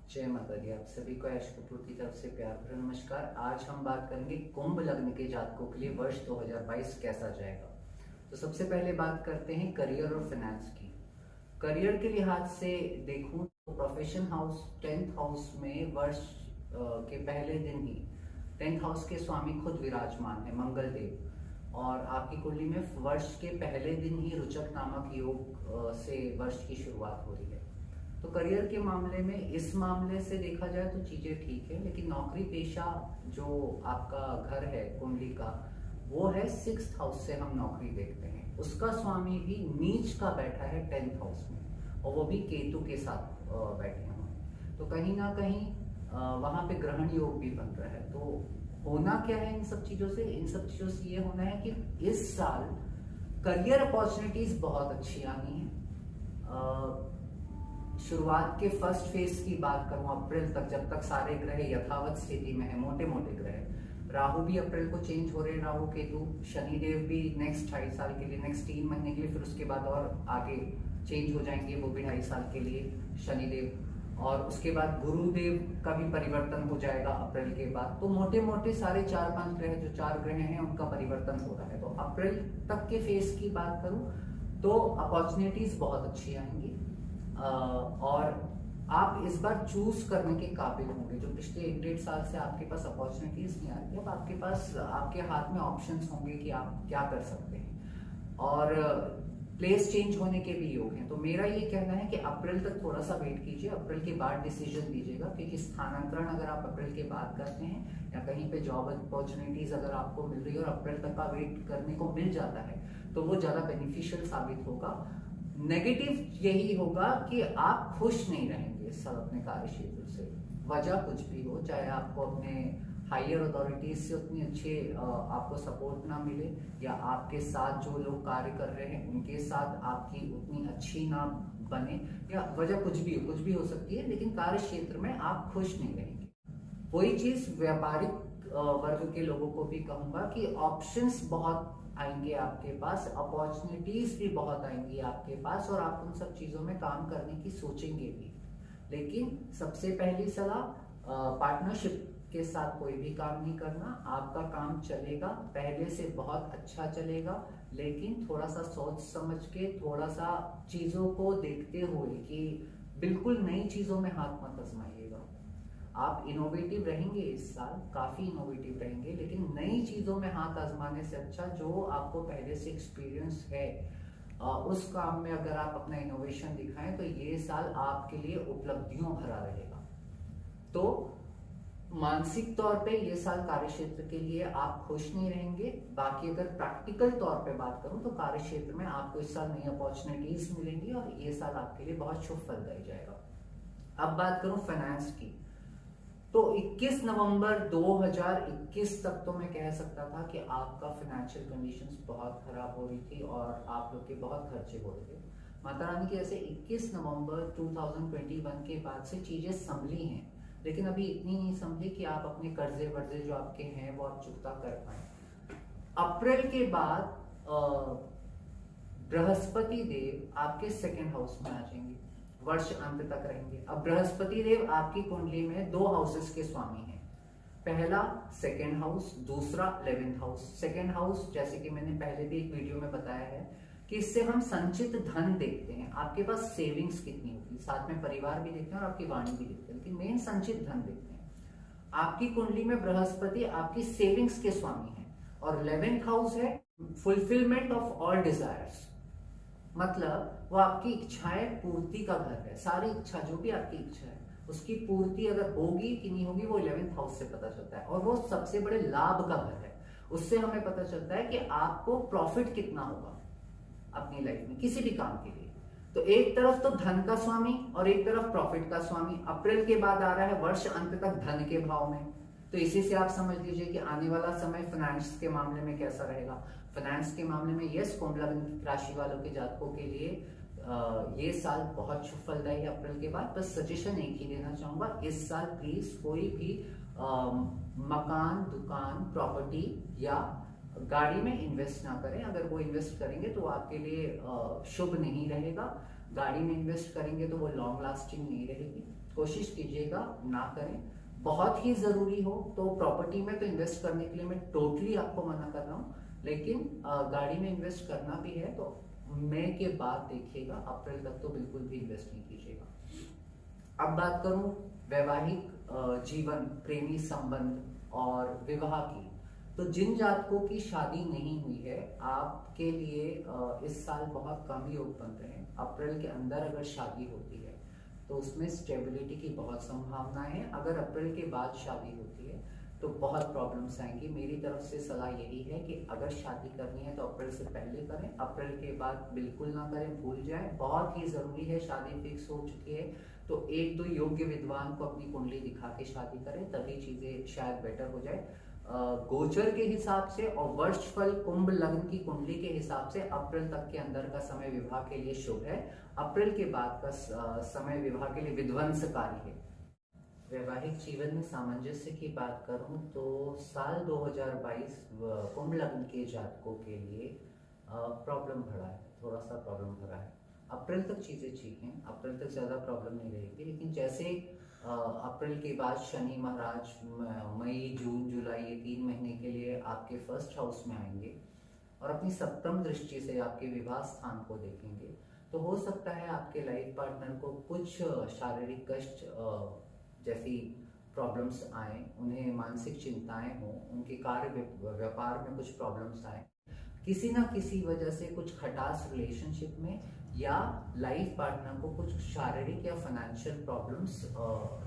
जय माता दी। आप सभी को ऐश कपूर की तरफ से प्यार भरा नमस्कार। आज हम बात करेंगे कुंभ लग्न के जातकों के लिए वर्ष 2022 कैसा जाएगा। तो सबसे पहले बात करते हैं करियर और फाइनेंस की। करियर के लिहाज से देखूं तो प्रोफेशन हाउस 10th हाउस में वर्ष के पहले दिन ही 10th हाउस के स्वामी खुद विराजमान है मंगल देव, और आपकी कुंडली में वर्ष के पहले दिन ही रुचक नामक योग से वर्ष की शुरुआत हो रही है। तो करियर के मामले में इस मामले से देखा जाए तो चीजें ठीक है, लेकिन नौकरी पेशा जो आपका घर है कुंडली का वो है 6th हाउस से हम नौकरी देखते हैं। उसका स्वामी भी नीच का बैठा है 10th हाउस में, और वो भी केतु के साथ बैठे हैं। तो कहीं ना कहीं वहां पे ग्रहण योग भी बन रहा है। तो होना क्या है इन सब चीजों से? इन सब चीजों से ये होना है कि इस साल करियर अपॉर्चुनिटीज बहुत अच्छी आनी है। शुरुआत के फर्स्ट फेज की बात करूं अप्रैल तक, जब तक सारे ग्रह यथावत स्थिति में है, मोटे मोटे ग्रह, राहु भी अप्रैल को चेंज हो रहे हैं, राहु केतु, शनिदेव भी नेक्स्ट 2.5 साल के लिए, नेक्स्ट 3 महीने के लिए, फिर उसके बाद और आगे चेंज हो जाएंगे वो भी 2.5 साल के लिए शनिदेव, और उसके बाद गुरुदेव का भी परिवर्तन हो जाएगा अप्रैल के बाद। तो मोटे मोटे सारे 4-5 ग्रह, जो 4 ग्रह हैं उनका परिवर्तन हो रहा है। तो अप्रैल तक के फेज की बात करूं तो अपॉर्चुनिटीज बहुत अच्छी आएंगी, और आप इस बार चूज करने के काबिल होंगे। जो पिछले 1-1.5 साल से आपके पास अपॉर्चुनिटीज नहीं आ रही, अब आपके पास आपके हाथ में ऑप्शंस होंगे कि आप क्या कर सकते हैं, और प्लेस चेंज होने के भी योग हैं। तो मेरा ये कहना है कि अप्रैल तक थोड़ा सा वेट कीजिए, अप्रैल के बाद डिसीजन दीजिएगा, क्योंकि स्थानांतरण अगर आप अप्रैल के बाद करते हैं या कहीं पे जॉब अपॉर्चुनिटीज अगर आपको मिल रही है और अप्रैल तक का वेट करने को मिल जाता है तो वो ज्यादा बेनिफिशियल साबित होगा। नेगेटिव यही होगा कि आप खुश नहीं रहेंगे इस साल अपने कार्य क्षेत्र से, वजह कुछ भी हो, चाहे आपको अपने हायर अथॉरिटीज से उतनी अच्छे आपको सपोर्ट ना मिले, या आपके साथ जो लोग कार्य कर रहे हैं उनके साथ आपकी उतनी अच्छी ना बने, या वजह कुछ भी हो सकती है, लेकिन कार्य क्षेत्र में आप खुश नहीं रहेंगे। वही चीज व्यापारिक वर्ग के लोगों को भी कहूंगा कि ऑप्शंस बहुत आएंगे आपके पास, अपॉर्चुनिटीज भी बहुत आएंगी आपके पास, और आप उन सब चीजों में काम करने की सोचेंगे भी। लेकिन सबसे पहली सलाह, पार्टनरशिप के साथ कोई भी काम नहीं करना। आपका काम चलेगा, पहले से बहुत अच्छा चलेगा, लेकिन थोड़ा सा सोच समझ के, थोड़ा सा चीजों को देखते हुए, कि बिल्कुल नई चीजों में हाथ मत आजमाइएगा। आप इनोवेटिव रहेंगे इस साल, काफी इनोवेटिव रहेंगे, लेकिन नई चीजों में हाथ आजमाने से अच्छा जो आपको पहले से एक्सपीरियंस है उस काम में अगर आप अपना इनोवेशन दिखाएं तो ये साल आपके लिए उपलब्धियों भरा रहेगा। तो मानसिक तौर पे ये साल कार्य क्षेत्र के लिए आप खुश नहीं रहेंगे। बाकी अगर प्रैक्टिकल तौर पे बात करूं तो कार्य क्षेत्र में आपको इस साल नई अपॉर्चुनिटीज मिलेंगी, और ये साल आपके लिए बहुत शुभ फलदायी जाएगा। अब बात करूं फाइनेंस की, तो 21 नवंबर 2021 तक तो मैं कह सकता था कि आपका फाइनेंशियल कंडीशंस बहुत खराब हो रही थी और आप लोग के बहुत खर्चे हो रहे थे। माता रानी की ऐसे 21 नवंबर 2021 के बाद से चीजें संभली हैं, लेकिन अभी इतनी नहीं संभली कि आप अपने कर्जे वर्जे जो आपके हैं वो आप चुकता कर पाए। अप्रैल के बाद बृहस्पति देव आपके 2nd हाउस में आ जाएंगे, वर्ष अंत तक रहेंगे। अब बृहस्पति देव आपकी कुंडली में 2 हाउसेस के स्वामी हैं, पहला 2nd हाउस, दूसरा 11th हाउस। 2nd हाउस जैसे कि मैंने पहले भी एक वीडियो में बताया है कि इससे हम संचित धन देखते हैं, आपके पास सेविंग्स कितनी होगी, साथ में परिवार भी देखते हैं और आपकी वाणी भी देखते हैं, लेकिन मेन संचित धन देखते हैं। आपकी कुंडली में बृहस्पति आपकी सेविंग्स के स्वामी है, और 11th हाउस है फुलफिलमेंट ऑफ ऑल डिजायर्स, मतलब वो आपकी इच्छाएं पूर्ति का घर है। सारी इच्छा, जो भी आपकी इच्छा है उसकी पूर्ति अगर होगी कि नहीं होगी वो 11th हाउस से पता चलता है, और वो सबसे बड़े लाभ का घर है। उससे हमें पता चलता है कि आपको प्रॉफिट कितना होगा अपनी लाइफ में किसी भी काम के लिए। तो एक तरफ तो धन का स्वामी और एक तरफ प्रॉफिट का स्वामी अप्रैल के बाद आ रहा है, वर्ष अंत तक धन के भाव में। तो इसी से आप समझ लीजिए कि आने वाला समय फाइनेंस के मामले में कैसा रहेगा। फाइनेंस के मामले में यस, कुंभ लग्न राशि वालों के जातकों के लिए ये साल बहुत शुभ फलदायी है अप्रैल के बाद। बस सजेशन एक ही देना चाहूंगा, इस साल प्लीज कोई भी मकान, दुकान, प्रॉपर्टी या गाड़ी में इन्वेस्ट ना करें। अगर वो इन्वेस्ट करेंगे तो आपके लिए शुभ नहीं रहेगा। गाड़ी में इन्वेस्ट करेंगे तो वो लॉन्ग लास्टिंग नहीं रहेगी। कोशिश कीजिएगा ना करें। बहुत ही ज़रूरी हो तो प्रॉपर्टी में तो इन्वेस्ट करने के लिए मैं टोटली आपको मना कर रहा हूँ, लेकिन गाड़ी में इन्वेस्ट करना भी है तो मई के बाद देखिएगा, अप्रैल तक तो बिल्कुल भी इन्वेस्ट नहीं कीजिएगा। अब बात करूं वैवाहिक जीवन, प्रेमी संबंध और विवाह की, तो जिन जातकों की शादी नहीं हुई है आपके लिए इस साल बहुत कम योग बन रहे हैं। अप्रैल के अंदर अगर शादी होती है तो उसमें स्टेबिलिटी की बहुत संभावना है। अगर अप्रैल के बाद शादी होती है तो बहुत प्रॉब्लम्स आएंगी। मेरी तरफ से सलाह यही है कि अगर शादी करनी है तो अप्रैल से पहले करें, अप्रैल के बाद बिल्कुल ना करें, भूल जाएं। बहुत ही ज़रूरी है, शादी फिक्स हो चुकी है तो एक दो योग्य विद्वान को अपनी कुंडली दिखा के शादी करें, तभी चीज़ें शायद बेटर हो जाए। गोचर के हिसाब से और वर्षफल कुंभ लग्न की कुंडली के हिसाब से अप्रैल तक के अंदर का समय विवाह के लिए शुभ है। अप्रैल के बाद का समय विवाह के लिए विध्वंसकारी है। वैवाहिक जीवन में सामंजस्य की बात करूं तो साल 2022 कुंभ लग्न के जातकों के लिए प्रॉब्लम भरा है, थोड़ा सा प्रॉब्लम भरा है। अप्रैल तक चीज़ें ठीक हैं, अप्रैल तक ज़्यादा प्रॉब्लम नहीं रहेगी, लेकिन जैसे अप्रैल के बाद शनि महाराज मई जून जुलाई ये 3 महीने के लिए आपके फर्स्ट हाउस में आएंगे और अपनी सप्तम दृष्टि से आपके विवाह स्थान को देखेंगे, तो हो सकता है आपके लाइफ पार्टनर को कुछ शारीरिक कष्ट जैसी प्रॉब्लम्स आए, उन्हें मानसिक चिंताएं हों, उनके कार्य व्यापार में कुछ प्रॉब्लम्स आए, किसी ना किसी वजह से कुछ खटास रिलेशनशिप में, या लाइफ पार्टनर को कुछ शारीरिक या फाइनेंशियल प्रॉब्लम्स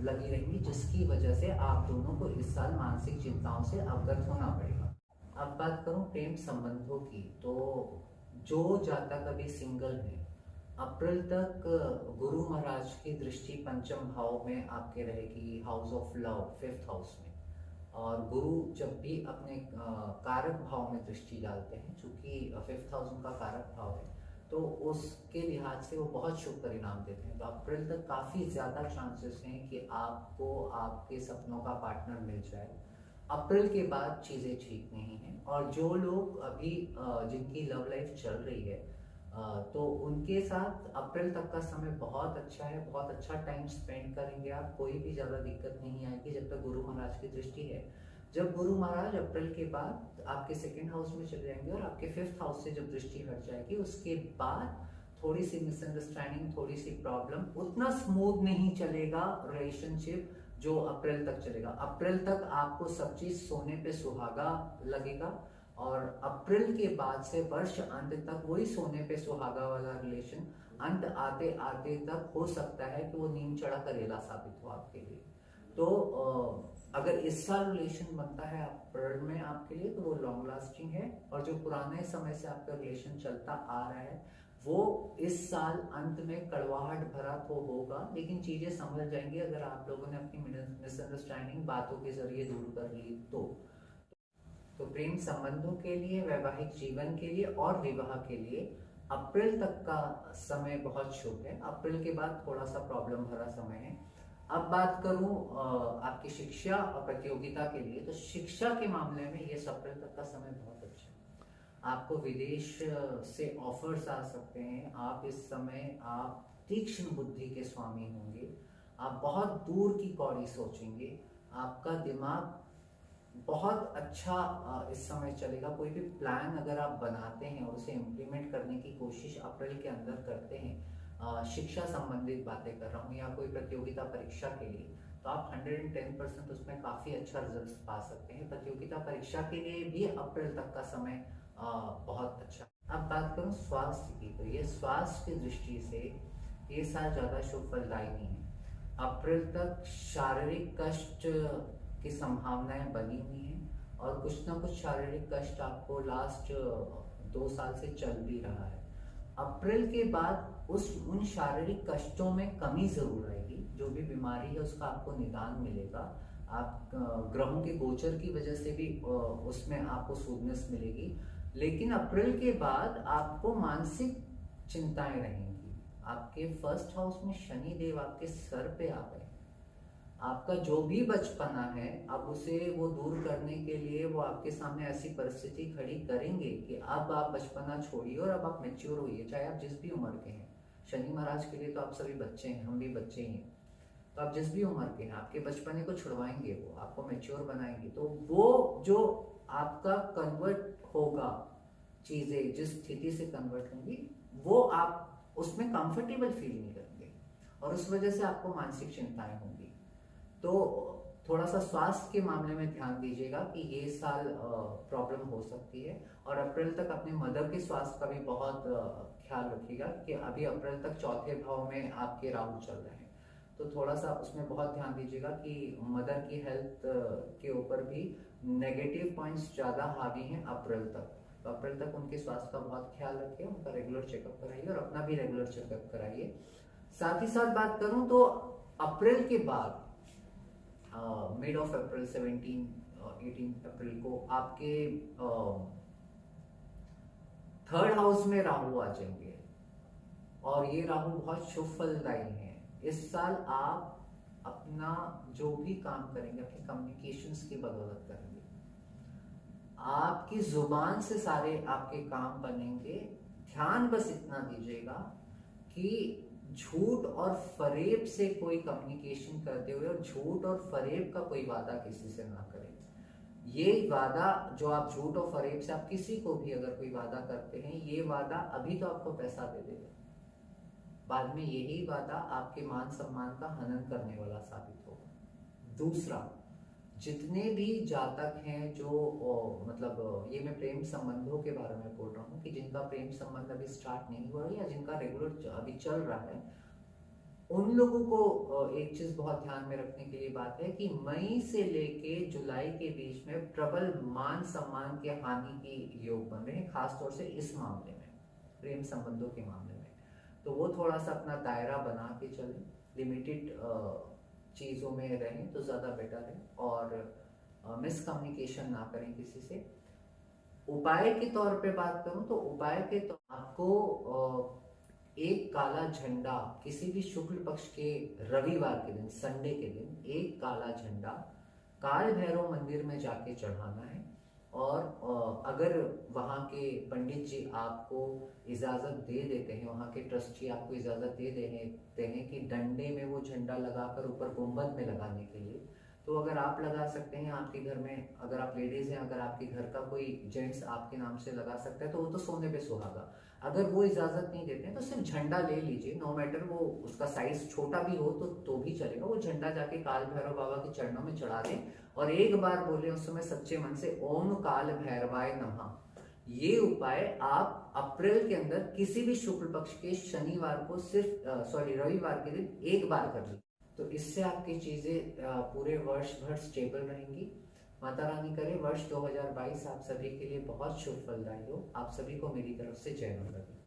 लगी रहेंगी, जिसकी वजह से आप दोनों को इस साल मानसिक चिंताओं से अवगत होना पड़ेगा। अब बात करूं प्रेम संबंधों की, तो जो जातक अभी सिंगल है अप्रैल तक गुरु महाराज की दृष्टि पंचम भाव में आपके रहेगी, house of love 5th house में। और गुरु जब भी अपने कारक भाव में दृष्टि डालते हैं, चूंकि 5th हाउस उनका कारक भाव है, तो उसके लिहाज से वो बहुत शुभ परिणाम देते हैं। तो अप्रैल तक काफ़ी ज़्यादा चांसेस हैं कि आपको आपके सपनों का पार्टनर मिल जाए। अप्रैल के बाद चीज़ें ठीक नहीं हैं, और जो लोग अभी जिनकी लव लाइफ चल रही है तो उनके साथ अप्रैल तक का समय बहुत अच्छा है, बहुत अच्छा टाइम स्पेंड करेंगे आप, कोई भी ज़्यादा दिक्कत नहीं आएगी जब तक गुरु महाराज की दृष्टि है। जब गुरु महाराज अप्रैल के बाद आपके 2nd हाउस में चले जाएंगे और आपके 5th हाउस से जब दृष्टि हट जाएगी, उसके बाद थोड़ी सी मिसअंडरस्टैंडिंग, थोड़ी सी प्रॉब्लम, उतना स्मूथ नहीं चलेगा रिलेशनशिप जो अप्रैल तक चलेगा। अप्रैल तक आपको सब चीज़ सोने पे सुहागा लगेगा, और अप्रैल के बाद से वर्ष अंत तक वही सोने पे सुहागा वाला रिलेशन अंत आते आते तक हो सकता है कि वो नीम चढ़ा करेला साबित हो आपके लिए। तो अगर इस साल रिलेशन बनता है अप्रैल में आपके लिए तो वो लॉन्ग लास्टिंग है, और जो पुराने समय से आपका रिलेशन चलता आ रहा है वो इस साल अंत में कड़वाहट भरा तो होगा, लेकिन चीजें समझ जाएंगी अगर आप लोगों ने अपनी मिसअंडरस्टैंडिंग बातों के जरिए दूर कर ली तो प्रेम संबंधों के लिए, वैवाहिक जीवन के लिए और विवाह के लिए अप्रैल तक का समय बहुत शुभ है। अप्रैल के बाद थोड़ा सा प्रॉब्लम भरा समय है। अब बात करूं आपकी शिक्षा और प्रतियोगिता के लिए, तो शिक्षा के मामले में ये अप्रैल तक का समय बहुत अच्छा है। आपको विदेश से ऑफर्स आ सकते हैं। आप इस समय आप तीक्ष्ण बुद्धि के स्वामी होंगे, आप बहुत दूर की कौड़ी सोचेंगे, आपका दिमाग बहुत अच्छा इस समय चलेगा। कोई भी प्लान अगर आप बनाते हैं और उसे इम्प्लीमेंट करने की कोशिश अप्रैल के अंदर करते हैं, शिक्षा संबंधित बातें कर रहा हूँ या कोई प्रतियोगिता परीक्षा के लिए, तो आप 110% उसमें काफ़ी अच्छा रिजल्ट पा सकते हैं। प्रतियोगिता परीक्षा के लिए भी अप्रैल तक का समय बहुत अच्छा। अब बात करूँ स्वास्थ्य की, तो ये स्वास्थ्य की दृष्टि से ये साल ज़्यादा शुभ फलदायी नहीं है। अप्रैल तक शारीरिक कष्ट की संभावनाएं बनी हुई हैं, और कुछ ना कुछ शारीरिक कष्ट आपको लास्ट 2 साल से चल भी रहा है। अप्रैल के बाद उन शारीरिक कष्टों में कमी जरूर आएगी। जो भी बीमारी है उसका आपको निदान मिलेगा। आप ग्रहों के गोचर की वजह से भी उसमें आपको सूदनेस मिलेगी, लेकिन अप्रैल के बाद आपको मानसिक चिंताएं रहेंगी। आपके 1st हाउस में शनि देव आपके सर पे आ गए। आपका जो भी बचपना है अब उसे वो दूर करने के लिए वो आपके सामने ऐसी परिस्थिति खड़ी करेंगे कि अब आप बचपना छोड़िए और अब आप मैच्योर होइए, चाहे आप जिस भी उम्र के हैं। शनि महाराज के लिए तो आप सभी बच्चे हैं, हम भी बच्चे ही हैं। तो आप जिस भी उम्र के हैं आपके बचपने को छुड़वाएंगे, वो आपको मैच्योर बनाएंगे, तो वो जो आपका कन्वर्ट होगा, चीजें जिस स्थिति से कन्वर्ट होंगी वो आप उसमें कंफर्टेबल फील नहीं करेंगे और उस वजह से आपको मानसिक चिंताएं होंगी। तो थोड़ा सा स्वास्थ्य के मामले में ध्यान दीजिएगा कि ये साल प्रॉब्लम हो सकती है। और अप्रैल तक अपने मदर के स्वास्थ्य का भी बहुत ख्याल रखिएगा कि अभी अप्रैल तक चौथे भाव में आपके राहु चल रहे हैं, तो थोड़ा सा उसमें बहुत ध्यान दीजिएगा कि मदर की हेल्थ के ऊपर भी नेगेटिव पॉइंट्स ज़्यादा हावी हैं अप्रैल तक। तो अप्रैल तक उनके स्वास्थ्य का बहुत ख्याल रखिए, उनका रेगुलर चेकअप कराइए और अपना भी रेगुलर चेकअप कराइए। साथ ही साथ बात करूं तो अप्रैल के बाद मिड ऑफ अप्रैल 17-18 अप्रैल को आपके थर्ड हाउस में राहु आ जाएंगे और ये राहु बहुत शुभ फलदायी है। इस साल आप अपना जो भी काम करेंगे अपने कम्युनिकेशंस की बदौलत करेंगे, आपकी जुबान से सारे आपके काम बनेंगे। ध्यान बस इतना दीजिएगा कि झूठ और फरेब से कोई कम्युनिकेशन करते हुए और झूठ और फरेब का कोई वादा किसी से ना करें। ये वादा जो आप झूठ और फरेब से आप किसी को भी अगर कोई वादा करते हैं, ये वादा अभी तो आपको पैसा दे देगा, बाद में यही वादा आपके मान सम्मान का हनन करने वाला साबित होगा। दूसरा, जितने भी जातक हैं जो मतलब ये मैं प्रेम संबंधों के बारे में बोल रहा हूँ कि जिनका प्रेम संबंध अभी स्टार्ट नहीं हुआ या जिनका रेगुलर अभी चल रहा है, उन लोगों को एक चीज बहुत ध्यान में रखने के लिए बात है कि मई से लेके जुलाई के बीच में प्रबल मान सम्मान के हानि के योग बन रहे हैं, खासतौर से इस मामले में प्रेम संबंधों के मामले में। तो वो थोड़ा सा अपना दायरा बना के चलें, लिमिटेड चीज़ों में रहें तो ज़्यादा बेटर है और मिसकम्युनिकेशन ना करें किसी से। उपाय के तौर पे बात करूं तो उपाय के तो आपको एक काला झंडा किसी भी शुक्ल पक्ष के रविवार के दिन, संडे के दिन एक काला झंडा काल भैरव मंदिर में जाके चढ़ाना है। और अगर वहाँ के पंडित जी आपको इजाज़त दे देते हैं, वहाँ के ट्रस्टी आपको इजाज़त दे देते हैं कि डंडे में वो झंडा लगाकर ऊपर गुंबद में लगाने के लिए, तो अगर आप लगा सकते हैं आपके घर में, अगर आप लेडीज़ हैं, अगर आपके घर का कोई जेंट्स आपके नाम से लगा सकता है तो वो तो सोने पे सुहागा। अगर वो इजाज़त नहीं देते हैं तो सिर्फ झंडा ले लीजिए, नो मैटर वो उसका साइज छोटा भी हो तो भी चलेगा। वो झंडा जाके काल भैरव बाबा के चरणों में चढ़ा दें और एक बार बोले उस समय सच्चे मन से ओम काल भैरवाय नमः। ये उपाय आप अप्रैल के अंदर किसी भी शुक्ल पक्ष के शनिवार को सिर्फ रविवार के दिन एक बार कर लीजिए, तो इससे आपकी चीजें पूरे वर्ष भर स्टेबल रहेंगी। माता रानी करे वर्ष 2022 आप सभी के लिए बहुत शुभ फलदायी हो। आप सभी को मेरी तरफ से जय माता दी।